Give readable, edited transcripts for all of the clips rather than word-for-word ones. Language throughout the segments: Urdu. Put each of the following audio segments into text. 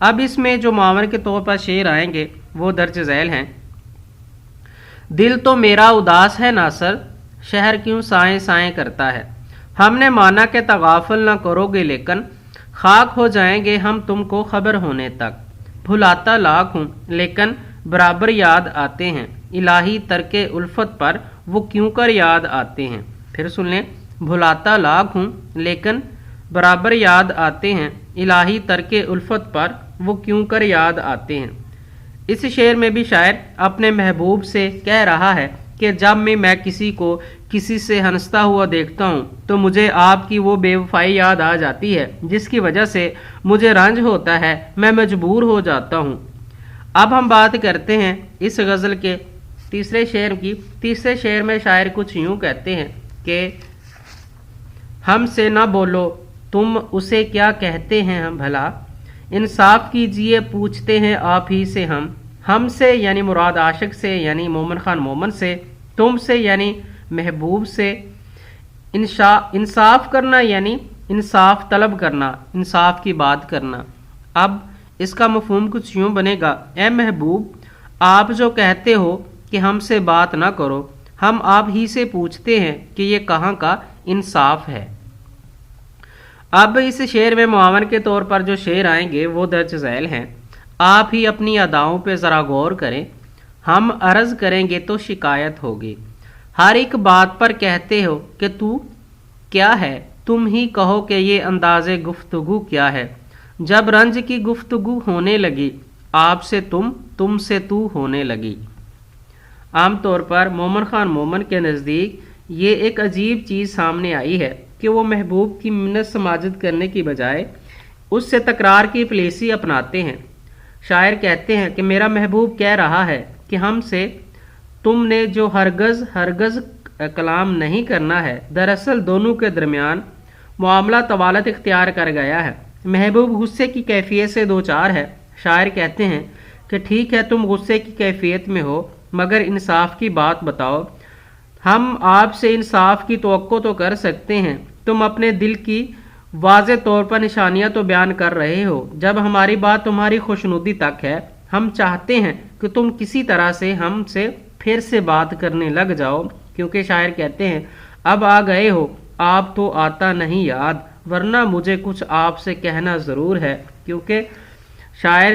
اب اس میں جو معاون کے طور پر شعر آئیں گے وہ درج ذیل ہیں۔ دل تو میرا اداس ہے ناصر، شہر کیوں سائیں سائیں کرتا ہے، ہم نے مانا کہ تغافل نہ کرو گے لیکن خاک ہو جائیں گے ہم تم کو خبر ہونے تک، بھلاتا لاکھ ہوں لیکن برابر یاد آتے ہیں، الہی ترک الفت پر وہ کیوں کر یاد آتے ہیں۔ پھر سن لیں، بھلاتا لاکھ ہوں لیکن برابر یاد آتے ہیں، الہی ترک الفت پر وہ کیوں کر یاد آتے ہیں۔ اس شعر میں بھی شاعر اپنے محبوب سے کہہ رہا ہے کہ جب میں کسی کو کسی سے ہنستا ہوا دیکھتا ہوں تو مجھے آپ کی وہ بے وفائی یاد آ جاتی ہے جس کی وجہ سے مجھے رنج ہوتا ہے، میں مجبور ہو جاتا ہوں۔ اب ہم بات کرتے ہیں اس غزل کے تیسرے شعر کی۔ تیسرے شعر میں شاعر کچھ یوں کہتے ہیں کہ ہم سے نہ بولو تم اسے کیا کہتے ہیں ہم بھلا، انصاف کیجئے پوچھتے ہیں آپ ہی سے ہم سے یعنی مراد عاشق سے یعنی مومن خان مومن سے، تم سے یعنی محبوب سے، انصاف کرنا یعنی انصاف طلب کرنا، انصاف کی بات کرنا۔ اب اس کا مفہوم کچھ یوں بنے گا، اے محبوب آپ جو کہتے ہو کہ ہم سے بات نہ کرو، ہم آپ ہی سے پوچھتے ہیں کہ یہ کہاں کا انصاف ہے۔ اب اس شعر میں معاون کے طور پر جو شعر آئیں گے وہ درج ذیل ہیں۔ آپ ہی اپنی اداؤں پہ ذرا غور کریں، ہم عرض کریں گے تو شکایت ہوگی، ہر ایک بات پر کہتے ہو کہ تو کیا ہے، تم ہی کہو کہ یہ انداز گفتگو کیا ہے، جب رنج کی گفتگو ہونے لگی آپ سے تم سے تو ہونے لگی۔ عام طور پر مومن خان مومن کے نزدیک یہ ایک عجیب چیز سامنے آئی ہے کہ وہ محبوب کی منت سماجت کرنے کی بجائے اس سے تکرار کی پالیسی اپناتے ہیں۔ شاعر کہتے ہیں کہ میرا محبوب کہہ رہا ہے کہ ہم سے تم نے جو ہرگز کلام نہیں کرنا ہے، دراصل دونوں کے درمیان معاملہ طوالت اختیار کر گیا ہے۔ محبوب غصے کی کیفیت سے دوچار ہے۔ شاعر کہتے ہیں کہ ٹھیک ہے تم غصے کی کیفیت میں ہو مگر انصاف کی بات بتاؤ، ہم آپ سے انصاف کی توقع تو کر سکتے ہیں، تم اپنے دل کی واضح طور پر نشانیاں تو بیان کر رہے ہو، جب ہماری بات تمہاری خوشنودی تک ہے ہم چاہتے ہیں کہ تم کسی طرح سے ہم سے پھر سے بات کرنے لگ جاؤ، کیونکہ شاعر کہتے ہیں اب آ گئے ہو آپ تو آتا نہیں یاد، ورنہ مجھے کچھ آپ سے کہنا ضرور ہے۔ کیونکہ شاعر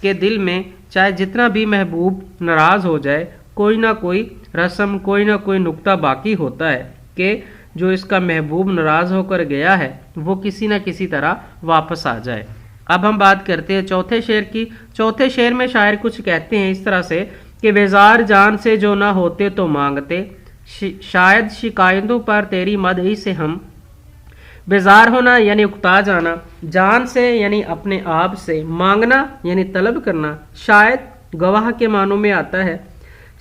کے دل میں چاہے جتنا بھی محبوب ناراض ہو جائے کوئی نہ کوئی رسم کوئی نہ کوئی نکتہ باقی ہوتا ہے کہ جو اس کا محبوب ناراض ہو کر گیا ہے وہ کسی نہ کسی طرح واپس آ جائے۔ اب ہم بات کرتے ہیں چوتھے شعر کی۔ چوتھے شعر میں شاعر کچھ کہتے ہیں اس طرح سے کہ بیزار جان سے جو نہ ہوتے تو مانگتے، شاید شکایتوں پر تیری مدعی سے ہم، بیزار ہونا یعنی اکتا جانا، جان سے یعنی اپنے آپ سے، مانگنا یعنی طلب کرنا، شاید گواہ کے معنوں میں آتا ہے،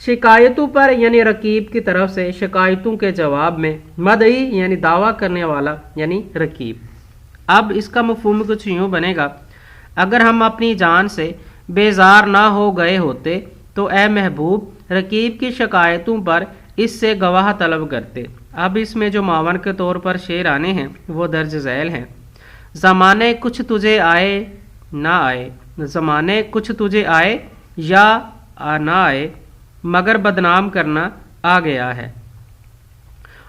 شکایتوں پر یعنی رقیب کی طرف سے شکایتوں کے جواب میں، مدعی یعنی دعویٰ کرنے والا یعنی رقیب۔ اب اس کا مفہوم کچھ یوں بنے گا، اگر ہم اپنی جان سے بیزار نہ ہو گئے ہوتے تو اے محبوب رقیب کی شکایتوں پر اس سے گواہ طلب کرتے۔ اب اس میں جو معاون کے طور پر شعر آنے ہیں وہ درج ذیل ہیں۔ زمانے کچھ تجھے آئے نہ آئے، زمانے کچھ تجھے آئے یا نہ آئے مگر بدنام کرنا آ گیا ہے۔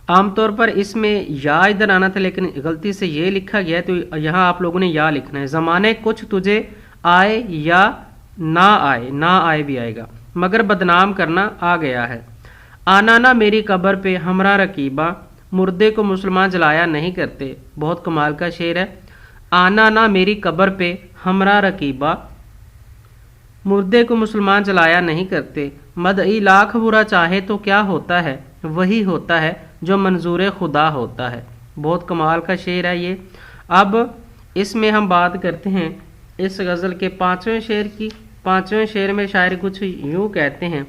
عام طور پر اس میں یا ادھر آنا تھا لیکن غلطی سے یہ لکھا گیا ہے تو یہاں آپ لوگوں نے یا لکھنا ہے۔ زمانے کچھ تجھے آئے یا نہ آئے، نہ آئے بھی آئے گا، مگر بدنام کرنا آ گیا ہے۔ آنا نہ میری قبر پہ ہمراہ رقیبہ، مردے کو مسلمان جلایا نہیں کرتے۔ بہت کمال کا شعر ہے۔ آنا نہ میری قبر پہ ہمراہ رقیبہ، مردے کو مسلمان جلایا نہیں کرتے، مدعی لاکھ برا چاہے تو کیا ہوتا ہے، وہی ہوتا ہے جو منظور خدا ہوتا ہے۔ بہت کمال کا شعر ہے یہ۔ اب اس میں ہم بات کرتے ہیں اس غزل کے پانچویں شعر کی۔ پانچویں شعر میں شاعر کچھ یوں کہتے ہیں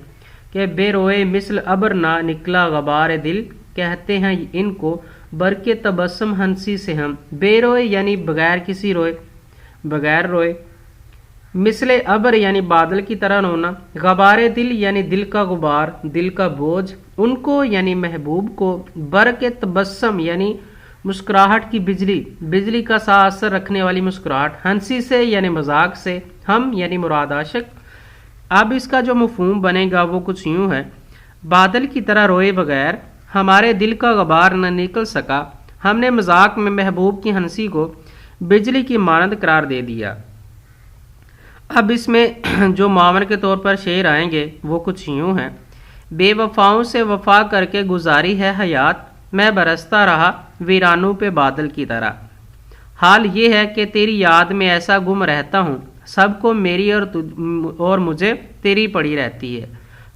کہ بے روئے مثل ابر نہ نکلا غبار دل، کہتے ہیں ان کو برق تبسم ہنسی سے ہم۔ بے روئے یعنی بغیر کسی روئے، بغیر روئے، مثل ابر یعنی بادل کی طرح رونا، غبار دل یعنی دل کا غبار، دل کا بوجھ، ان کو یعنی محبوب کو، برق تبسم یعنی مسکراہٹ کی بجلی، بجلی کا سا اثر رکھنے والی مسکراہٹ، ہنسی سے یعنی مذاق سے، ہم یعنی مراد عاشق۔ اب اس کا جو مفہوم بنے گا وہ کچھ یوں ہے: بادل کی طرح روئے بغیر ہمارے دل کا غبار نہ نکل سکا، ہم نے مذاق میں محبوب کی ہنسی کو بجلی کی مانند قرار دے دیا۔ اب اس میں جو معاون کے طور پر شعر آئیں گے وہ کچھ یوں ہیں: بے وفاؤں سے وفا کر کے گزاری ہے حیات، میں برستا رہا ویرانوں پہ بادل کی طرح۔ حال یہ ہے کہ تیری یاد میں ایسا گم رہتا ہوں، سب کو میری اور مجھے تیری پڑی رہتی ہے۔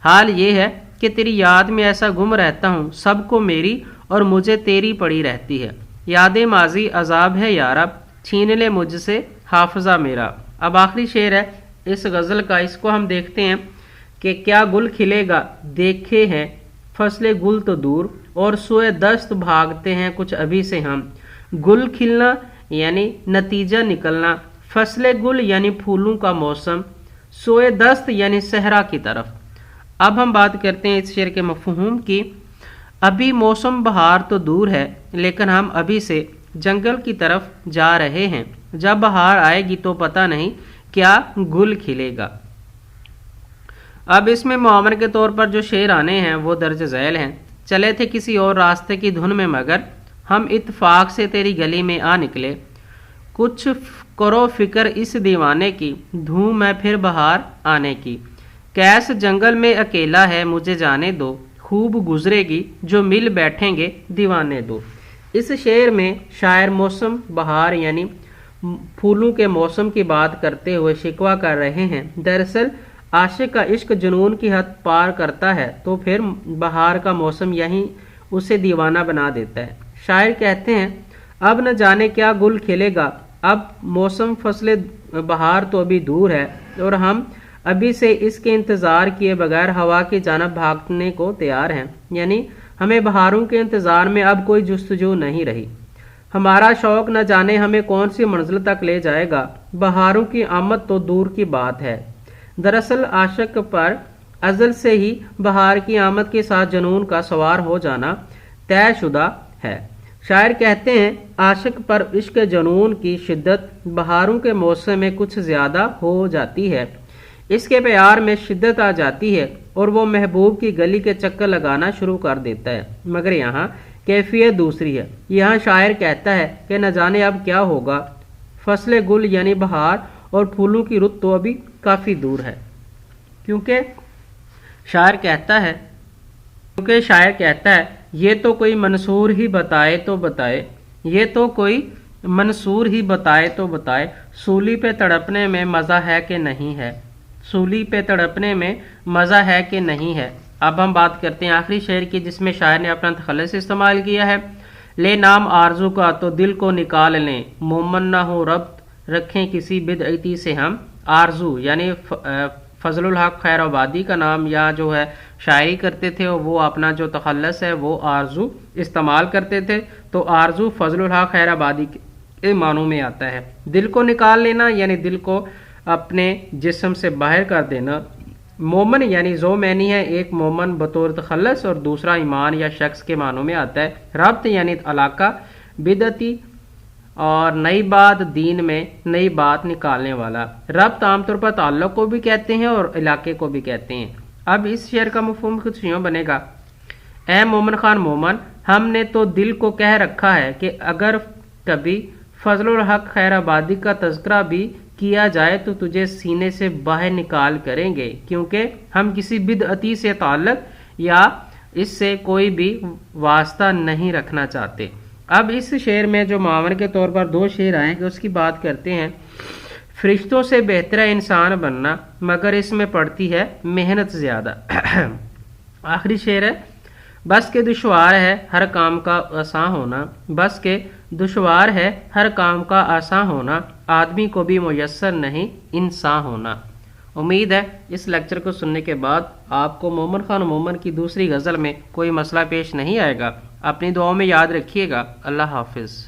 حال یہ ہے کہ تیری یاد میں ایسا گم رہتا ہوں، سب کو میری اور مجھے تیری پڑی رہتی ہے۔ یاد ماضی عذاب ہے یارب، چھین لے مجھ سے حافظہ میرا۔ اب آخری شعر ہے اس غزل کا، اس کو ہم دیکھتے ہیں کہ کیا گل کھلے گا دیکھے ہیں فصل گل تو دور، اور سوئے دست بھاگتے ہیں کچھ ابھی سے ہم۔ گل کھلنا یعنی نتیجہ نکلنا، فصل گل یعنی پھولوں کا موسم، سوئے دست یعنی صحرا کی طرف۔ اب ہم بات کرتے ہیں اس شعر کے مفہوم کی۔ ابھی موسم بہار تو دور ہے، لیکن ہم ابھی سے جنگل کی طرف جا رہے ہیں، جب بہار آئے گی تو پتہ نہیں کیا گل کھلے گا۔ اب اس میں معاون کے طور پر جو شعر آنے ہیں وہ درج ذیل ہیں: چلے تھے کسی اور راستے کی دھن میں مگر ہم اتفاق سے تیری گلی میں آ نکلے، کچھ کرو فکر اس دیوانے کی، دھوم ہے پھر بہار آنے کی، کیس جنگل میں اکیلا ہے مجھے جانے دو، خوب گزرے گی جو مل بیٹھیں گے دیوانے دو۔ اس شعر میں شاعر موسم بہار یعنی پھولوں کے موسم کی بات کرتے ہوئے شکوہ کر رہے ہیں۔ دراصل عاشق کا عشق جنون کی حد پار کرتا ہے تو پھر بہار کا موسم یہیں اسے دیوانہ بنا دیتا ہے۔ شاعر کہتے ہیں اب نہ جانے کیا گل کھلے گا، اب موسم فصل بہار تو ابھی دور ہے اور ہم ابھی سے اس کے انتظار کیے بغیر ہوا کی جانب بھاگنے کو تیار ہیں، یعنی ہمیں بہاروں کے انتظار میں اب کوئی جستجو نہیں رہی۔ ہمارا شوق نہ جانے ہمیں کون سی منزل تک لے جائے گا، بہاروں کی آمد تو دور کی بات ہے۔ دراصل عاشق پر ازل سے ہی بہار کی آمد کے ساتھ جنون کا سوار ہو جانا طے شدہ ہے۔ شاعر کہتے ہیں عاشق پر عشق جنون کی شدت بہاروں کے موسم میں کچھ زیادہ ہو جاتی ہے، اس کے پیار میں شدت آ جاتی ہے اور وہ محبوب کی گلی کے چکر لگانا شروع کر دیتا ہے، مگر یہاں کیفیت دوسری ہے۔ یہاں شاعر کہتا ہے کہ نہ جانے اب کیا ہوگا، فصل گل یعنی بہار اور پھولوں کی رت تو ابھی کافی دور ہے، کیونکہ شاعر کہتا ہے یہ تو کوئی منصور ہی بتائے تو بتائے، یہ تو کوئی منصور ہی بتائے تو بتائے، سولی پہ تڑپنے میں مزہ ہے کہ نہیں ہے، سولی پہ تڑپنے میں مزہ ہے کہ نہیں ہے۔ اب ہم بات کرتے ہیں آخری شعر کی، جس میں شاعر نے اپنا تخلص استعمال کیا ہے: لے نام آرزو کا تو دل کو نکال لیں، مومن نہ ہو ربط رکھیں کسی بدعتی سے ہم۔ آرزو یعنی فضل الحق خیر آبادی کا نام، یا جو ہے شاعری کرتے تھے وہ اپنا جو تخلص ہے وہ آرزو استعمال کرتے تھے، تو آرزو فضل الحق خیر آبادی کے معنوں میں آتا ہے۔ دل کو نکال لینا یعنی دل کو اپنے جسم سے باہر کر دینا۔ مومن یعنی زو معنی ہے، ایک مومن بطور تخلص اور دوسرا ایمان یا شخص کے معنوں میں آتا ہے۔ ربط یعنی علاقہ، بدعتی اور نئی بات، دین میں نئی بات نکالنے والا۔ ربط عام طور پر تعلق کو بھی کہتے ہیں اور علاقے کو بھی کہتے ہیں۔ اب اس شعر کا مفہوم کچھ یوں بنے گا: اے مومن خان مومن، ہم نے تو دل کو کہہ رکھا ہے کہ اگر کبھی فضل الحق خیر آبادی کا تذکرہ بھی کیا جائے تو تجھے سینے سے باہر نکال کریں گے، کیونکہ ہم کسی بدعتی سے تعلق یا اس سے کوئی بھی واسطہ نہیں رکھنا چاہتے۔ اب اس شعر میں جو معاون کے طور پر دو شعر آئیں گے اس کی بات کرتے ہیں: فرشتوں سے بہتر ہے انسان بننا، مگر اس میں پڑتی ہے محنت زیادہ۔ آخری شعر ہے: بس کے دشوار ہے ہر کام کا آسان ہونا، بس کے دشوار ہے ہر کام کا آسان ہونا، آدمی کو بھی میسر نہیں انسان ہونا۔ امید ہے اس لیکچر کو سننے کے بعد آپ کو مومن خان مومن کی دوسری غزل میں کوئی مسئلہ پیش نہیں آئے گا۔ اپنی دعاؤں میں یاد رکھیے گا۔ اللہ حافظ۔